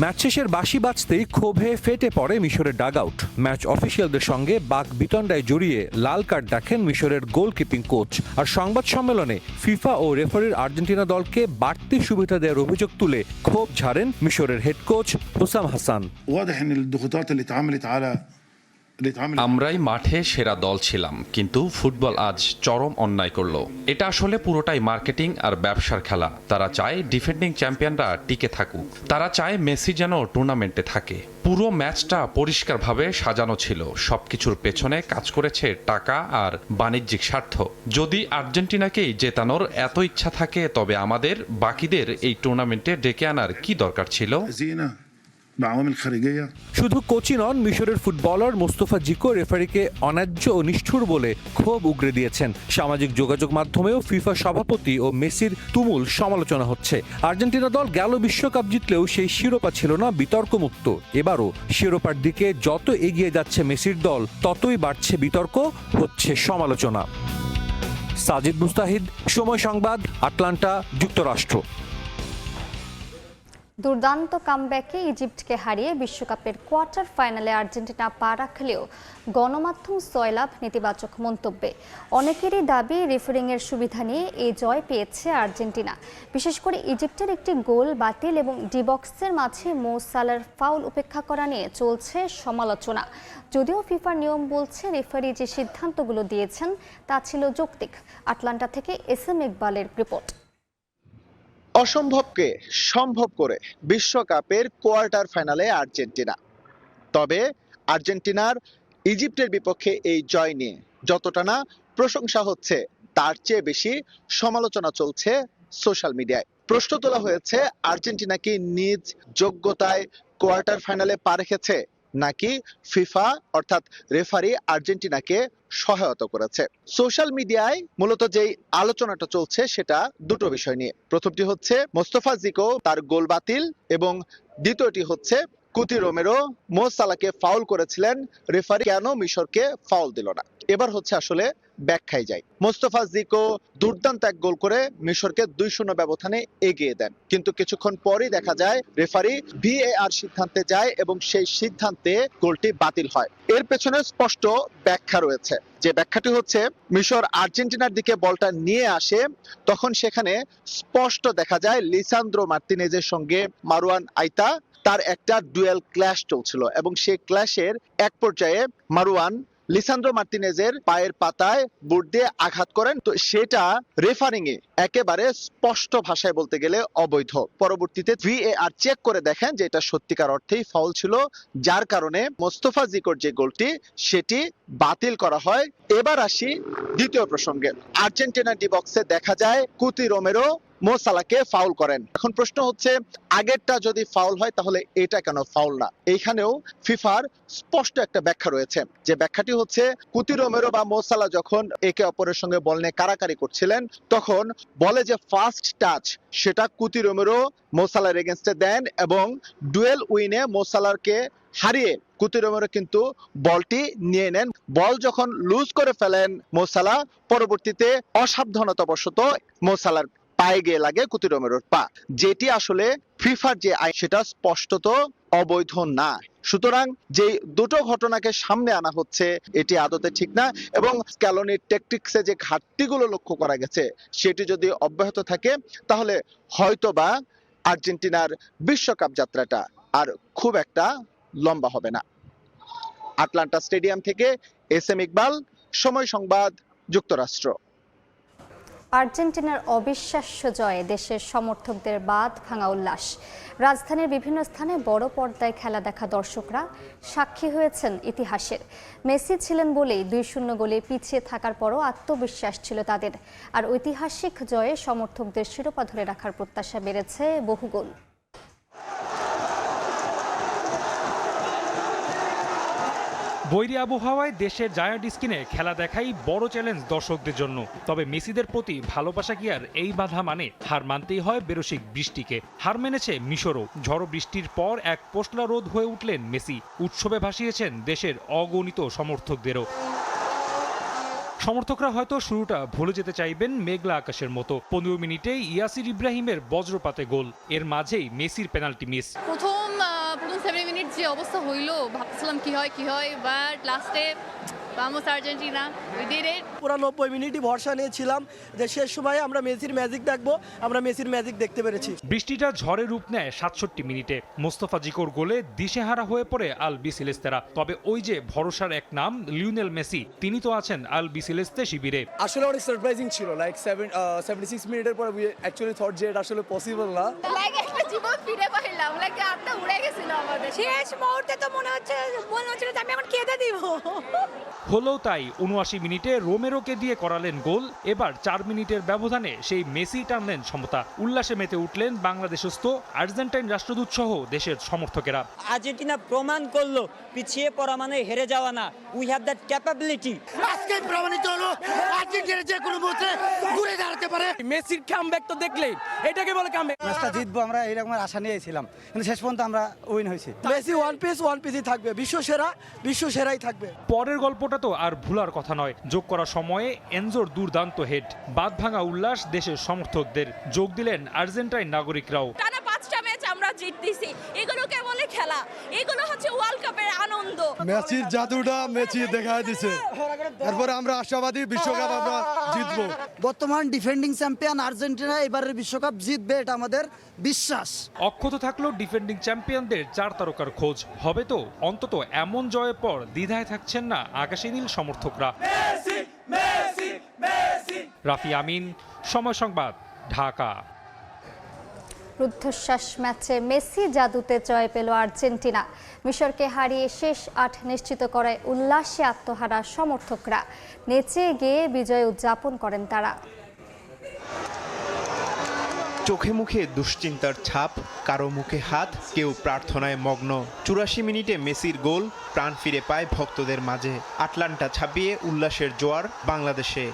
S2: ম্যাচ শেষের বাঁশি বাজতেই ক্ষোভে ফেটে পড়ে মিশরের ডাগআউট। ম্যাচ অফিসিয়ালদের সঙ্গে বাক বিতণ্ডায় জড়িয়ে লাল কার্ড দেখেন মিশরের গোলকিপিং কোচ। আর সংবাদ সম্মেলনে ফিফা ও রেফারির আর্জেন্টিনা দলকে বাড়তি সুবিধা দেওয়ার অভিযোগ তুলে ক্ষোভ ঝাড়েন মিশরের হেড কোচ হোসাম হাসান।
S10: واضح ان الضغوطات اللي اتعملت على আমরাই মাঠে সেরা দল ছিলাম, কিন্তু ফুটবল আজ চরম অন্যায় করলো। এটা আসলে পুরোটাই মার্কেটিং আর ব্যবসার খেলা। তারা চায় ডিফেন্ডিং চ্যাম্পিয়নরা টিকে থাকুক, তারা চায় মেসি যেন টুর্নামেন্টে থাকে। পুরো ম্যাচটা পরিষ্কারভাবে সাজানো ছিল, সবকিছুর পেছনে কাজ করেছে টাকা আর বাণিজ্যিক স্বার্থ। যদি আর্জেন্টিনাকেই জেতানোর এত ইচ্ছা থাকে, তবে আমাদের বাকিদের এই টুর্নামেন্টে ডেকে আনার কি দরকার ছিল?
S2: শুধু কোচই নন, মিশরের ফুটবলার মোস্তফা জিকো রেফারিকে অন্যায্য ও নিষ্ঠুর বলে ক্ষোভ উগরে দিয়েছেন। সামাজিক যোগাযোগ মাধ্যমেও ফিফা সভাপতি ও মেসির তুমুল সমালোচনা হচ্ছে। আর্জেন্টিনা দল গেল বিশ্বকাপ জিতলেও সেই শিরোপা ছিল না বিতর্কমুক্ত। এবারও শিরোপার দিকে যত এগিয়ে যাচ্ছে মেসির দল, ততই বাড়ছে বিতর্ক, হচ্ছে সমালোচনা। সাজিদ মুস্তাহিদ, সময় সংবাদ, আটলান্টা, যুক্তরাষ্ট্র।
S1: দুর্দান্ত কামব্যাকে ইজিপ্টকে হারিয়ে বিশ্বকাপের কোয়ার্টার ফাইনালে আর্জেন্টিনা পা রাখলেও গণমাধ্যম জয়লাভ নেতিবাচক মন্তব্যে। অনেকেরই দাবি রেফারিংয়ের সুবিধা নিয়ে এই জয় পেয়েছে আর্জেন্টিনা। বিশেষ করে ইজিপ্টের একটি গোল বাতিল এবং ডি বক্সের মাঝে মো সালার ফাউল উপেক্ষা করা নিয়ে চলছে সমালোচনা। যদিও ফিফার নিয়ম বলছে রেফারি যে সিদ্ধান্তগুলো দিয়েছেন তা ছিল যৌক্তিক। আটলান্টা থেকে SM ইকবালের রিপোর্ট।
S4: অসম্ভবকে সম্ভব করে বিশ্বকাপের কোয়ার্টার ফাইনালে আর্জেন্টিনা। তবে আর্জেন্টিনার ইজিপ্টের বিপক্ষে এই জয় নিয়ে যতটা না প্রশংসা হচ্ছে, তার চেয়ে বেশি সমালোচনা চলছে সোশ্যাল মিডিয়ায়। প্রশ্ন তোলা হয়েছে, আর্জেন্টিনা কি নিজ যোগ্যতায় কোয়ার্টার ফাইনালে পা রেখেছে, নাকি ফিফা অর্থাৎ রেফারি আর্জেন্টিনাকে সহায়তা করেছে? সোশ্যাল মিডিয়ায় মূলত যেই আলোচনাটা চলছে সেটা দুটো বিষয় নিয়ে। প্রথমটি হচ্ছে মোস্তফা জিকো তার গোল বাতিল, এবং দ্বিতীয়টি হচ্ছে কুতি রোমেরো মো সালাকে ফাউল করেছিলেন, রেফারি কেন মিশরকে ফাউল দিল না। এবার হচ্ছে আসলে ব্যাখ্যায় যাই। মোস্তফা জিকো দুর্দান্ত এক গোল করে মিশরকে 2-0 ব্যবধানে এগিয়ে দেন, কিন্তু কিছুক্ষণ পরেই দেখা যায় রেফারি VAR সিদ্ধান্তে যায় এবং সেই সিদ্ধান্তে গোলটি বাতিল হয়। এর পেছনে স্পষ্ট ব্যাখ্যা রয়েছে, যে ব্যাখ্যাটি হচ্ছে মিশর আর্জেন্টিনার দিকে বলটা নিয়ে আসে, তখন সেখানে স্পষ্ট দেখা যায় লিসান্দ্রো মার্তিনেজের সঙ্গে মারুয়ান আইতা তার একটা ডুয়েল ক্ল্যাশ চলছিল, এবং সেই ক্ল্যাশের এক পর্যায়ে মারুয়ান লিসান্দ্রো মার্তিনেজের পায়ের পাতায় বুট দিয়ে আঘাত করেন। তো সেটা রেফারিং এ একেবারে স্পষ্ট ভাষায় বলতে গেলে অবৈধ। পরবর্তীতে VAR চেক করে দেখেন যে এটা সত্যিকার অর্থেই ফাউল ছিল, যার কারণে মোস্তফা জিকোর যে গোলটি সেটি বাতিল করা হয়। এবার আসি দ্বিতীয় প্রসঙ্গে। আর্জেন্টিনা ডি বক্সে দেখা যায় কুতি রোমেরো মো সালাকে ফাউল করেন। এখন প্রশ্ন হচ্ছে, আগেরটা যদি ফাউল হয় তাহলে এটা কেন ফাউল না? এইখানেও ফিফার স্পষ্ট একটা ব্যাখ্যা রয়েছে, যে ব্যাখ্যাটি হচ্ছে কুতি রোমেরো বা মো সালা যখন একে অপরের সঙ্গে বল নিয়ে কারাকারি করছিলেন, তখন বলে যে ফার্স্ট টাচ সেটা কুতি রোমেরো মো সালার এগেইনস্টে দেন, এবং ডুয়েল উইনে মো সালারকে হারিয়ে কুতি রোমেরো কিন্তু বলটি নিয়ে নেন। বল যখন লুজ করে ফেলেন মো সালা, পরবর্তীতে অসাবধানতাবশত মো সালার পায়ে গিয়ে লাগে কুতি রোমেরোর পা, যেটি আসলে ফিফার যে আইন সেটা স্পষ্টত অবৈধ না। সুতরাং যে দুটো ঘটনাকে সামনে আনা হচ্ছে এটি আদতে ঠিক না, এবং স্ক্যালোনির ট্যাকটিক্সে যে ঘাটতিগুলো লক্ষ্য করা গেছে সেটি যদি অব্যাহত থাকে, তাহলে হয়তোবা আর্জেন্টিনার বিশ্বকাপ যাত্রাটা আর খুব একটা লম্বা হবে না। আটলান্টা স্টেডিয়াম থেকে SM ইকবাল, সময় সংবাদ, যুক্তরাষ্ট্র।
S1: আর্জেন্টিনার অবিশ্বাস্য জয়ে দেশের সমর্থকদের বাঁধ ভাঙা উল্লাস। রাজধানীর বিভিন্ন স্থানে বড় পর্দায় খেলা দেখা দর্শকরা সাক্ষী হয়েছেন ইতিহাসের। মেসি ছিলেন বলেই 2-0 গোলে পিছিয়ে থাকার পরও আত্মবিশ্বাস ছিল তাদের। আর ঐতিহাসিক জয়ে সমর্থকদের শিরোপা ধরে রাখার প্রত্যাশা বেড়েছে বহুগুণ।
S11: বৈরী আবহাওয়ায় দেশের জায়ান্ট স্ক্রিনে খেলা দেখাই বড় চ্যালেঞ্জ দর্শকদের জন্য। তবে মেসিদের প্রতি ভালোবাসা কি আর এই বাধা মানে? হার মানতেই হয় বেরসিক বৃষ্টিকে। হার মেনেছে মিশরও। ঝড়ো বৃষ্টির পর এক পোস্টলা রোদ হয়ে উঠলেন মেসি। উৎসবে ভাসিয়েছেন দেশের অগণিত সমর্থকদেরও। সমর্থকরা হয়তো শুরুটা ভুলে যেতে চাইবেন মেঘলা আকাশের মতো। 15 মিনিটে ইয়াসির ইব্রাহিমের বজ্রপাতে গোল, এর মাঝেই মেসির পেনাল্টি মিস।
S12: প্রথম 7 মিনিট যে অবস্থা হইলো, ভাবছিলাম কি হয়, বাট লাস্টে
S8: Vamos Argentina. We did it.
S5: পুরো 90 মিনিটই ভরসা নিয়েছিলাম যে শেষ সময়ে আমরা মেসির ম্যাজিক দেখবো, আমরা মেসির ম্যাজিক দেখতে পেরেছি।
S11: বৃষ্টিটা ঝড়ে রূপ নেয় 67 মিনিটে। মোস্তফা জিকোর গোলে দিশেহারা হয়ে পড়ে আল বিসিলেস্তেরা। তবে ওই যে ভরসার এক নাম লিওনেল মেসি, তিনি তো আছেন আল বিসিলেস্তে শিবিরে।
S5: আসলে অনেক সারপ্রাইজিং ছিল, লাইক 76 মিনিটের পর উই অ্যাকচুয়ালি থট যে এটা আসলে পসিবল না।
S8: লাইক একটা জীবন ফিরে পাইলাম, লাইক আত্মা উড়ে গেছিল আমাদের। শেষ মুহূর্তে তো মনে হচ্ছিল যে আমি এখন কেঁদে দিব।
S11: হলো তাই ৭৯ মিনিটে রোমেরোকে দিয়ে করালেন গোল। এবার 4 মিনিটের ব্যবধানে সেই মেসি টানলেন সমতা। উল্লাসে মেতে উঠলেন বাংলাদেশস্থ আর্জেন্টাইন রাষ্ট্রদূত সহ দেশের সমর্থকেরা।
S5: আর্জেন্টিনা প্রমাণ করলো পিছিয়ে পড়া মানে হেরে যাওয়া না, উই হ্যাভ দ্যাট ক্যাপাবিলিটি। আজকে প্রমাণিত হলো আর্জেন্টিনা যে কোনো মুহূর্তে ঘুরে দাঁড়াতে পারে। মেসির কামব্যাক তো দেখলেই এটাকে বলে কামব্যাক।
S12: ম্যাচটা জিতবো আমরা এরকম আশা নিয়েছিলাম, কিন্তু শেষ পর্যন্ত আমরা উইন হয়েছি।
S5: মেসি ওয়ান পিসই থাকবে, বিশ্ব সেরাই থাকবে।
S11: পরের গল্পটা তো আর ভুলার কথা নয়। যোগ করার সময়ে এনজোর দুর্দান্ত হেড, বাঁধ ভাঙা উল্লাস দেশের সমর্থকদের। যোগ দিলেন আর্জেন্টাইন নাগরিকরাও।
S8: টানা 5টা ম্যাচ আমরা জিততেছি, এগুলোকে বলে খেলা, এগুলো হচ্ছে ওয়ার্ল্ড কাপের আনন্দ।
S6: মেসির জাদুটা মেসি দেখায় দিছে, তারপরে আমরা আশাবাদী বিশ্বকাপ আমরা জিতবো।
S12: বর্তমান ডিফেন্ডিং চ্যাম্পিয়ন আর্জেন্টিনা এবারের বিশ্বকাপ জিতবে, এটা আমাদের বিশ্বাস।
S11: অক্ষত থাকলো ডিফেন্ডিং চ্যাম্পিয়নদের 4 তারকার খোঁজ। হবে তো অন্তত এমন জয়ের পর দ্বিধায় থাকছেন না আকাশী নীল সমর্থকরা। রাফি আমিন, সময় সংবাদ, ঢাকা।
S1: রুদ্ধশ্বাস ম্যাচে মেসি জাদুতে জয় পেল আর্জেন্টিনা। মিশরকে হারিয়ে শেষ 8 নিশ্চিত করায় উল্লাসে আত্মহারা সমর্থকরা। নেচে গেয়ে বিজয় উদযাপন করেন তারা।
S13: চোখে মুখে দুশ্চিন্তার ছাপ, কারো মুখে হাত, কেউ প্রার্থনায় মগ্ন। 84 মিনিটে মেসির গোল প্রাণ ফিরে পায় ভক্তদের মাঝে। আটলান্টা ছাপিয়ে উল্লাসের জোয়ার বাংলাদেশে।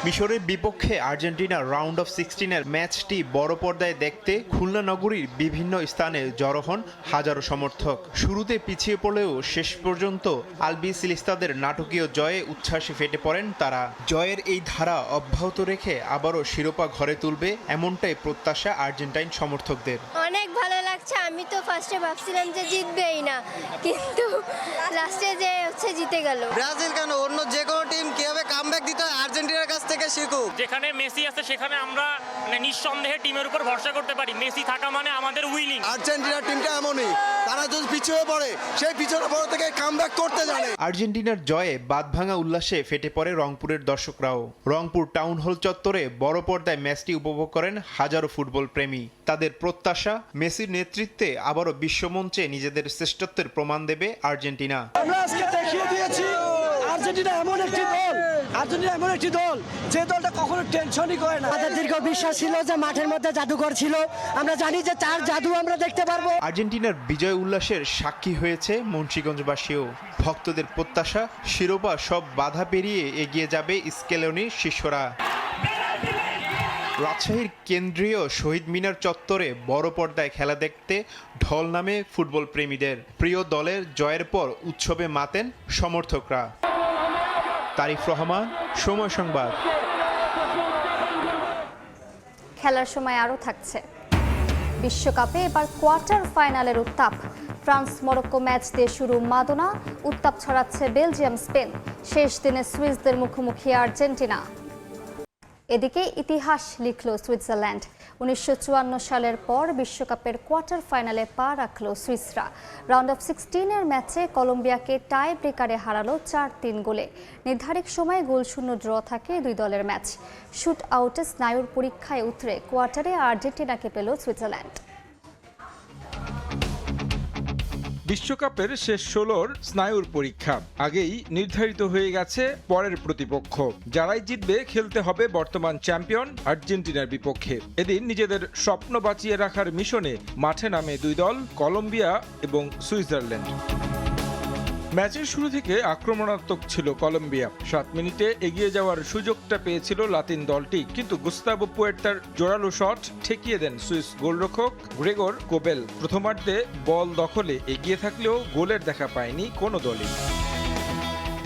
S13: মিশরের বিপক্ষে আর্জেন্টিনার রাউন্ড অফ 16-এর ম্যাচটি বড় পর্দায় দেখতে খুলনা নগরীর বিভিন্ন স্থানে জড়ো হন হাজারো সমর্থক। শুরুতে পিছিয়ে পড়লেও শেষ পর্যন্ত আলবিসেলেস্তাদের নাটকীয় জয়ে উচ্ছ্বাসে ফেটে পড়েন তারা। জয়ের এই ধারা অব্যাহত রেখে আবারও শিরোপা ঘরে তুলবে এমনটাই প্রত্যাশা আর্জেন্টাইন সমর্থকদের।
S8: অনেক ভালো লাগছে। আমি তো ফার্স্টে ভাবছিলাম যে জিতবেই না, কিন্তু লাস্টে যে হচ্ছে জিতে গেল।
S12: ব্রাজিল কেন, অন্য যে কোনো টিম কিভাবে কামব্যাক দিতে হয় আর্জেন্টিনার কাছ থেকে শিখুক।
S11: যেখানে মেসি আছে সেখানে আমরা নিঃসন্দেহে টিমের উপর ভরসা করতে পারি। মেসি থাকা মানে আমাদের উইনিং।
S6: আর্জেন্টিনার টিমটা এমনই, তারা যদি পিছিয়ে পড়ে সেই পিছনে পড়ে থেকে কামব্যাক করতে জানে।
S13: আর্জেন্টিনার জয়ে বাঁধভাঙা উল্লাসে ফেটে পড়ে রংপুরের দর্শকরাও। রংপুর টাউন হল চত্বরে বড় পর্দায় ম্যাচটি উপভোগ করেন হাজারো ফুটবল প্রেমী। তাদের প্রত্যাশা মেসির নেতৃত্বে আবারও বিশ্বমঞ্চে নিজেদের শ্রেষ্ঠত্বের প্রমাণ দেবে আর্জেন্টিনা।
S5: আমরা আজকে দেখিয়ে দিয়েছি আর্জেন্টিনা এমন একটি দল যে দলটা কখনো টেনশনই করে না।
S12: আমাদের দীর্ঘ বিশ্বাস ছিল যে মাঠের মধ্যে জাদুঘর ছিল, আমরা জানি যে তার জাদু আমরা দেখতে পারবো।
S13: আর্জেন্টিনার বিজয় উল্লাসের সাক্ষী হয়েছে মুন্সিগঞ্জবাসীও। ভক্তদের প্রত্যাশা শিরোপা সব বাধা পেরিয়ে এগিয়ে যাবে স্কেলোনির শিষ্যরা। রাজশাহীর কেন্দ্রীয় শহীদ মিনার চত্বরে বড় পর্দায় খেলা দেখতে ঢল নামে ফুটবল প্রেমীদের। প্রিয় দলের জয়ের পর উৎসবে মাতেন সমর্থকরা। তারিফ রহমান, সময় সংবাদ।
S1: খেলার সময় আরও থাকছে। বিশ্বকাপে এবার কোয়ার্টার ফাইনালের উত্তাপ। ফ্রান্স মরক্কো ম্যাচ দিয়ে শুরু মাদোনা, উত্তাপ ছড়াচ্ছে বেলজিয়াম স্পেন। শেষ দিনে সুইসদের মুখোমুখি আর্জেন্টিনা। এদিকে ইতিহাস লিখল সুইজারল্যান্ড। 1954 সালের পর বিশ্বকাপের কোয়ার্টার ফাইনালে পা রাখল সুইসরা। রাউন্ড অফ 16-এর ম্যাচে কলম্বিয়াকে টাই ব্রেকারে হারালো 4-3 গোলে। নির্ধারিত সময়ে গোলশূন্য ড্র থাকে দুই দলের ম্যাচ। শুট আউটে স্নায়ুর পরীক্ষায় উতরে কোয়ার্টারে আর্জেন্টিনাকে পেল সুইজারল্যান্ড।
S14: বিশ্বকাপের শেষ 16-র স্নায়ুর পরীক্ষা আগেই নির্ধারিত হয়ে গেছে পরের প্রতিপক্ষ। যারাই জিতবে খেলতে হবে বর্তমান চ্যাম্পিয়ন আর্জেন্টিনার বিপক্ষে। এদিন নিজেদের স্বপ্ন বাঁচিয়ে রাখার মিশনে মাঠে নামে দুই দল, কলম্বিয়া এবং সুইজারল্যান্ড। ম্যাচের শুরু থেকে আক্রমণাত্মক ছিল কলম্বিয়া। 7 মিনিটে এগিয়ে যাওয়ার সুযোগটা পেয়েছিল লাতিন দলটি, কিন্তু গুস্তাভো পুয়ের্তার জোরালো শট ঠেকিয়ে দেন সুইস গোলরক্ষক গ্রেগর কোবেল। প্রথমার্ধে বল দখলে এগিয়ে থাকলেও গোলের দেখা পায়নি কোনো দলই।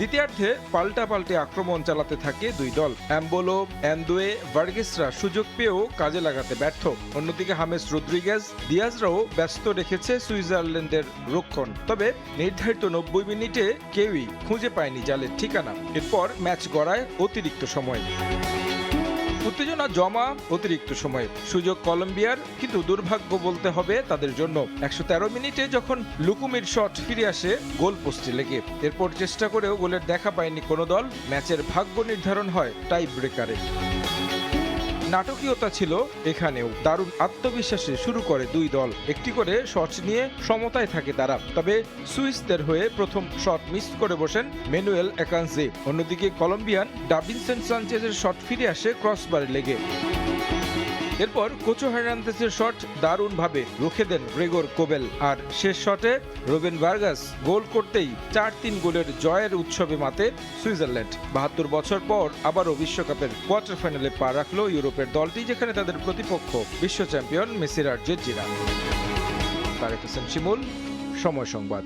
S14: দ্বিতীয়ার্ধে পাল্টাপাল্টি আক্রমণ চালাতে থাকে দুই দল। অ্যাম্বোলো, অ্যান্দোয়ে, ভার্গেসরা সুযোগ পেয়েও কাজে লাগাতে ব্যর্থ। অন্যদিকে হামেস রদ্রিগেজ, দিয়াজরাও ব্যস্ত রেখেছে সুইজারল্যান্ডের রক্ষণ। তবে নির্ধারিত 90 মিনিটে কেউই খুঁজে পায়নি জালের ঠিকানা। এরপর ম্যাচ গড়ায় অতিরিক্ত সময়। উত্তেজনা জমা অতিরিক্ত সময়ে। সুযোগ কলম্বিয়ার, কিন্তু দুর্ভাগ্য বলতে হবে তাদের জন্য। 113 মিনিটে যখন লুকুমির শট ফিরে আসে গোল পোস্টে লেগে, এরপর চেষ্টা করেও গোলের দেখা পায়নি কোনো দল। ম্যাচের ভাগ্য নির্ধারণ হয় টাই ব্রেকারে। নাটকীয়তা ছিল এখানেও। দারুণ আত্মবিশ্বাসে শুরু করে দুই দল, একটি করে শট নিয়ে সমতায় থাকে তারা। তবে সুইসদের হয়ে প্রথম শট মিস করে বসেন ম্যানুয়েল একানজে। অন্যদিকে কলম্বিয়ান ডাবিনসন সানচেজের শট ফিরে আসে ক্রসবারে লেগে। এরপর কোচো হার্নান্দেজের শট দারুণভাবে রুখে দেন গ্রেগর কোবেল। আর শেষ শটে রুবেন ভার্গাস গোল করতেই 4-3 গোলের জয়ের উৎসবে মাতে সুইজারল্যান্ড। 72 বছর পর আবারও বিশ্বকাপের কোয়ার্টার ফাইনালে পা রাখল ইউরোপের দলটি, যেখানে তাদের প্রতিপক্ষ বিশ্ব চ্যাম্পিয়ন মেসির আর্জেন্টিনা। তারেক হোসেন শিমুল, সময় সংবাদ।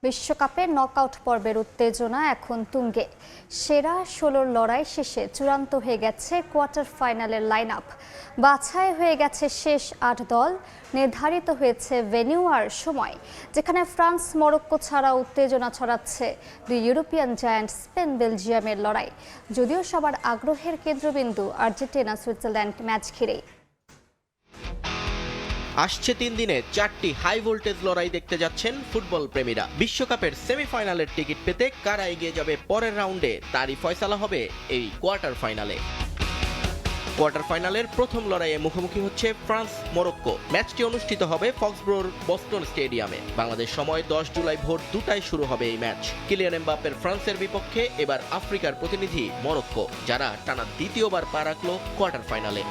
S1: বিশ্বকাপের নকআউট পর্বের উত্তেজনা এখন তুঙ্গে। সেরা 16 লড়াই শেষে চূড়ান্ত হয়ে গেছে কোয়ার্টার ফাইনালের লাইন আপ। বাছাই হয়ে গেছে শেষ 8 দল। নির্ধারিত হয়েছে ভেন্যু আর সময়, যেখানে ফ্রান্স মরক্কো ছাড়া উত্তেজনা ছড়াচ্ছে দুই ইউরোপিয়ান জায়ান্ট স্পেন বেলজিয়ামের লড়াই। যদিও সবার আগ্রহের কেন্দ্রবিন্দু আর্জেন্টিনা সুইজারল্যান্ড ম্যাচ ঘিরেই।
S15: আসছে 3 দিনে 4টি হাই ভোল্টেজ লড়াই দেখতে যাচ্ছেন ফুটবল প্রেমীরা। বিশ্বকাপের সেমিফাইনালের টিকিট পেতে কারা এগিয়ে যাবে পরের রাউন্ডে, তারই ফয়সালা হবে এই কোয়ার্টার ফাইনালে। কোয়ার্টার ফাইনালের প্রথম লড়াইয়ে মুখোমুখি হচ্ছে ফ্রান্স মরক্কো। ম্যাচটি অনুষ্ঠিত হবে ফক্সব্রোর বস্টন স্টেডিয়ামে। বাংলাদেশ সময় 10 জুলাই ভোর 2টায় শুরু হবে এই ম্যাচ। কিলিয়ান এমবাপ্পের ফ্রান্সের বিপক্ষে এবার আফ্রিকার প্রতিনিধি মরক্কো, যারা টানা দ্বিতীয়বার পা রাখল কোয়ার্টার ফাইনালে।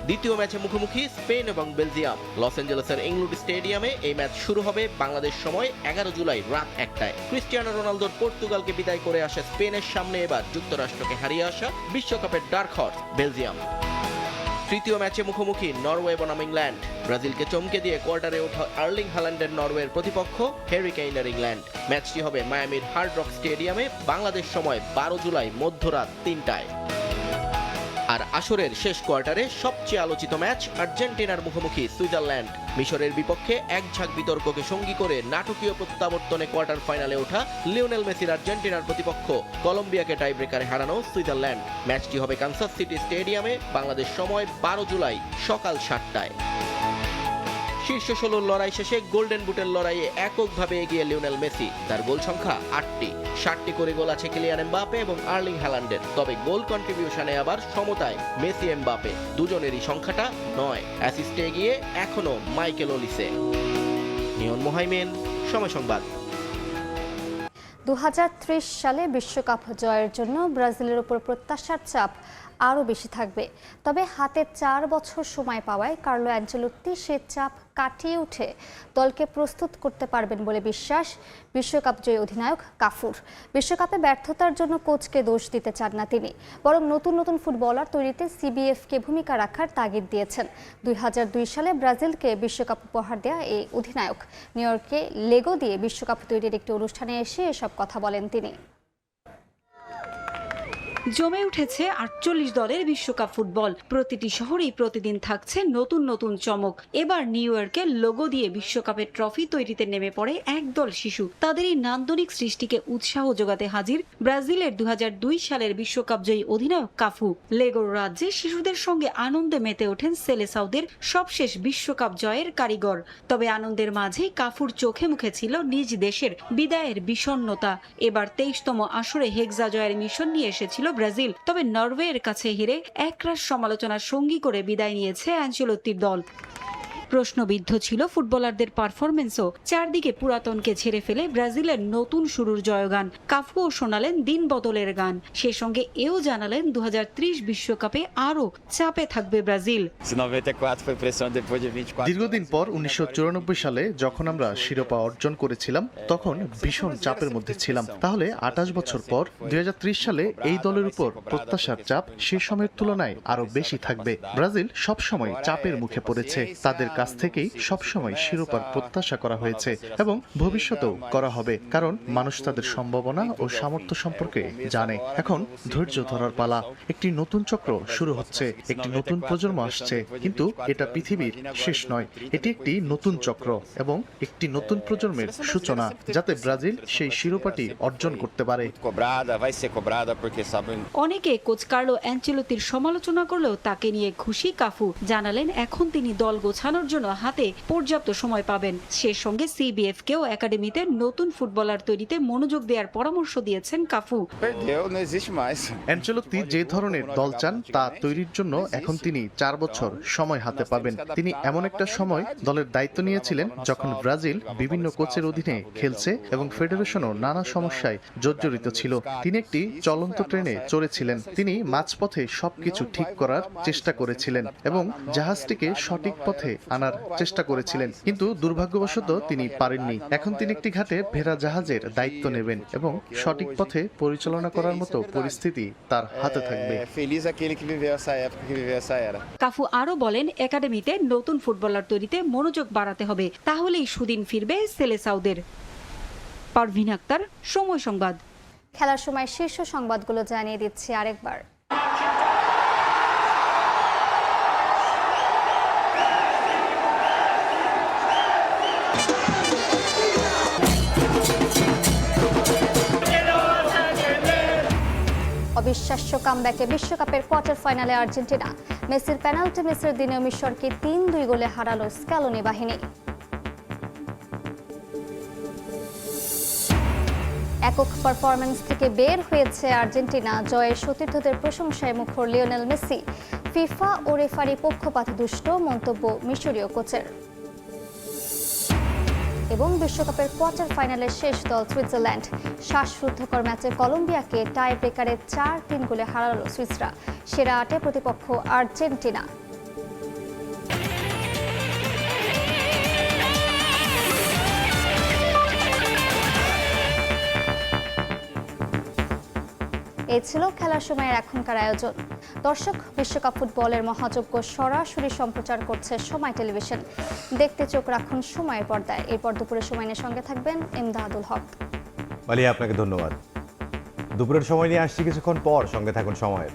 S15: দ্বিতীয় ম্যাচে মুখোমুখি স্পেন এবং বেলজিয়াম। লস অ্যাঞ্জেলেসের ইংলুড স্টেডিয়ামে এই ম্যাচ শুরু হবে বাংলাদেশ সময় 11 জুলাই রাত 1টায়। ক্রিস্টিয়ানো রোনালদোর পর্তুগালকে বিদায় করে আসে স্পেনের সামনে এবার যুক্তরাষ্ট্রকে হারিয়ে আসা বিশ্বকাপের ডার্ক হর্স বেলজিয়াম। তৃতীয় ম্যাচে মুখোমুখি নরওয়ে বনাম ইংল্যান্ড। ব্রাজিলকে চমকে দিয়ে কোয়ার্টারে ওঠা আর্লিং হাল্যান্ডের নরওয়ের প্রতিপক্ষ হ্যারি কেইনের ইংল্যান্ড। ম্যাচটি হবে মায়ামির হার্ড রক স্টেডিয়ামে বাংলাদেশ সময় 12 জুলাই মধ্যরাত 3টায়। আর আসরের শেষ কোয়ার্টারে সবচেয়ে আলোচিত ম্যাচ আর্জেন্টিনার মুখোমুখি সুইজারল্যান্ড। মিশরের বিপক্ষে এক ঝাঁক বিতর্ককে সঙ্গী করে নাটকীয় প্রত্যাবর্তনে কোয়ার্টার ফাইনালে ওঠা লিওনেল মেসির আর্জেন্টিনার প্রতিপক্ষ কলম্বিয়াকে টাই ব্রেকারে হারানো সুইজারল্যান্ড। ম্যাচটি হবে কানসাস সিটি স্টেডিয়ামে বাংলাদেশ সময় 12 জুলাই সকাল 7টায়। শীর্ষ 16 লড়াই শেষে গোল্ডেন বুটের লড়াইয়ে এককভাবে এগিয়ে লিওনেল মেসি। তার গোল সংখ্যা 8টি। 7টি করে গোল আছে কিলিয়ান এমবাপ্পে এবং আর্লিং হাল্যান্ডের। তবে গোল কন্ট্রিবিউশনে আবার সমতায় মেসি এমবাপ্পে, দুজনেরই সংখ্যাটা 9। অ্যাসিস্টে এগিয়ে এখনো মাইকেল ওলিসে। নিয়ন মোহাইমেন, সময় সংবাদ।
S1: 2030 সালে বিশ্বকাপ জয়ের জন্য ব্রাজিলের উপর প্রত্যাশার চাপ আরও বেশি থাকবে। তবে হাতে 4 বছর সময় পাওয়ায় কার্লো অ্যাঞ্চেলোত্তি সে চাপ কাটিয়ে উঠে দলকে প্রস্তুত করতে পারবেন বলে বিশ্বাস বিশ্বকাপ জয়ী অধিনায়ক কাফুর। বিশ্বকাপে ব্যর্থতার জন্য কোচকে দোষ দিতে চান না তিনি, বরং নতুন নতুন ফুটবলার তৈরিতে সিবিএফকে ভূমিকা রাখার তাগিদ দিয়েছেন। 2002 সালে ব্রাজিলকে বিশ্বকাপ উপহার দেয়া এই অধিনায়ক নিউ ইয়র্কে লেগো দিয়ে বিশ্বকাপ তৈরির একটি অনুষ্ঠানে এসে এসব কথা বলেন তিনি।
S16: জমে উঠেছে 48 দলের বিশ্বকাপ ফুটবল। প্রতিটি শহরেই প্রতিদিন থাকছে নতুন নতুন চমক। এবার নিউ ইয়র্কে লোগো দিয়ে বিশ্বকাপের ট্রফি তৈরিতে নেমে পড়ে একদল শিশু। তাদের এই নান্দনিক সৃষ্টিকে উৎসাহ যোগাতে হাজির ব্রাজিলের 2002 সালের বিশ্বকাপ জয়ী অধিনায়ক কাফু। লেগোর রাজ্যে শিশুদের সঙ্গে আনন্দে মেতে ওঠেন সেলেসাউদের সবশেষ বিশ্বকাপ জয়ের কারিগর। তবে আনন্দের মাঝেই কাফুর চোখে মুখে ছিল নিজ দেশের বিদায়ের বিষণ্ণতা। এবার 23তম আসরে হেক্সা জয়ের মিশন নিয়ে এসেছিল ব্রাজিল। তবে নরওয়ের কাছে হেরে একরাশ সমালোচনার সঙ্গী করে বিদায় নিয়েছে অ্যাঞ্চেলোত্তির দল। প্রশ্নবিদ্ধ ছিল ফুটবলারদের পারফরমেন্সও। চারদিকে পুরাতনকে ছেড়ে ফেলে ব্রাজিলের নতুন শুরুর জয়গান। কাফুও শোনালেন দিন বদলের গান। সে সঙ্গে এও জানালেন 2030 বিশ্বকাপে আরও চাপে থাকবে ব্রাজিল।
S17: দীর্ঘদিন পর 1994 সালে যখন আমরা শিরোপা অর্জন করেছিলাম তখন ভীষণ চাপের মধ্যে ছিলাম। তাহলে 28 বছর পর 2030 সালে এই দলের উপর প্রত্যাশার চাপ সে সময়ের তুলনায় আরো বেশি থাকবে। ব্রাজিল সবসময় চাপের মুখে পড়েছে। তাদের কাছ থেকেই সবসময় শিরোপার প্রত্যাশা করা হয়েছে এবং ভবিষ্যতেও করা হবে, কারণ মানুষ তাদের সম্ভাবনা ও সামর্থ্য সম্পর্কে জানে। এখন ধৈর্য ধরার পালা। একটি নতুন চক্র শুরু হচ্ছে, একটি নতুন প্রজন্ম আসছে, কিন্তু এটা পৃথিবীর শেষ নয়। এটি একটি নতুন চক্র এবং একটি নতুন প্রজন্মের সূচনা, যাতে ব্রাজিল সেই শিরোপাটি অর্জন করতে পারে।
S16: অনেকে কোচ কার্লো অ্যানচেলোত্তির সমালোচনা করলেও তাকে নিয়ে খুশি কাফু। জানালেন এখন তিনি দল গোছানোর জন্য হাতে পর্যাপ্ত সময় পাবেন। সে সঙ্গে সিবিএফকেও একাডেমিতে নতুন ফুটবলার তৈরিতে মনোযোগ দেওয়ার পরামর্শ দিয়েছেন কাফু।
S17: অ্যানচেলোত্তি যে ধরনের দল চান তা তৈরির জন্য এখন তিনি 4 বছর সময় হাতে পাবেন। তিনি এমন একটা সময় দলের দায়িত্ব নিয়েছিলেন যখন ব্রাজিল বিভিন্ন কোচের অধীনে খেলছে এবং ফেডারেশনও নানা সমস্যায় জর্জরিত ছিল। তিনি একটি চলন্ত ট্রেনে চড়েছিলেন। তিনি মাঝপথে সবকিছু ঠিক করার চেষ্টা করেছিলেন এবং জাহাজটিকে সঠিক পথে আনার চেষ্টা করেছিলেন, কিন্তু দুর্ভাগ্যবশত তিনি পারেননি। এখন তিনি একটি ঘাটে ভেড়া জাহাজের দায়িত্ব নেবেন এবং সঠিক পথে পরিচালনা করার মতো পরিস্থিতি তার হাতে থাকবে।
S16: কাফু আরো বলেন একাডেমিতে নতুন ফুটবলার তৈরিতে মনোযোগ বাড়াতে হবে, তাহলেই সুদিন ফিরবে সেলেসাউদের। পারভিন আক্তার, সময় সংবাদ।
S1: খেলার সময় শীর্ষ সংবাদগুলো জানিয়ে দিচ্ছি আরেকবার। অবিশ্বাস্য কামব্যাকে বিশ্বকাপের কোয়ার্টার ফাইনালে আর্জেন্টিনা। মেসির পেনাল্টি মিসের দিনে মিশরকে 3-2 গোলে হারালো স্ক্যালোনি বাহিনী। একক পারফরম্যান্স থেকে বের হয়েছে আর্জেন্টিনা। জয়ের সতীর্থদের প্রশংসায় মুখর লিওনেল মেসি। ফিফা ও রেফারি পক্ষপাতদুষ্ট মন্তব্য মিশরীয় কোচের। এবং বিশ্বকাপের কোয়ার্টার ফাইনালের শেষ দল সুইজারল্যান্ড। শ্বাসরুদ্ধকর ম্যাচে কলম্বিয়াকে টাই ব্রেকারে 4-3 গোলে হারালো সুইসরা। সেরা 8-এ প্রতিপক্ষ আর্জেন্টিনা। এই ছিল খেলার সময়ের এখনকার আয়োজন। দর্শক, বিশ্বকাপ ফুটবলের মহাযজ্ঞ সরাসরি সম্প্রচার করছে সময় টেলিভিশন। দেখতে চোখ রাখুন সময়ের পর্দায়। এরপর দুপুরের সময় নিয়ে সঙ্গে থাকবেন ইমদাদুল হক।
S18: মালিয়া, আপনাকে ধন্যবাদ। দুপুরের সময় নিয়ে আসছি কিছুক্ষণ পর, সঙ্গে থাকুন সময়ের।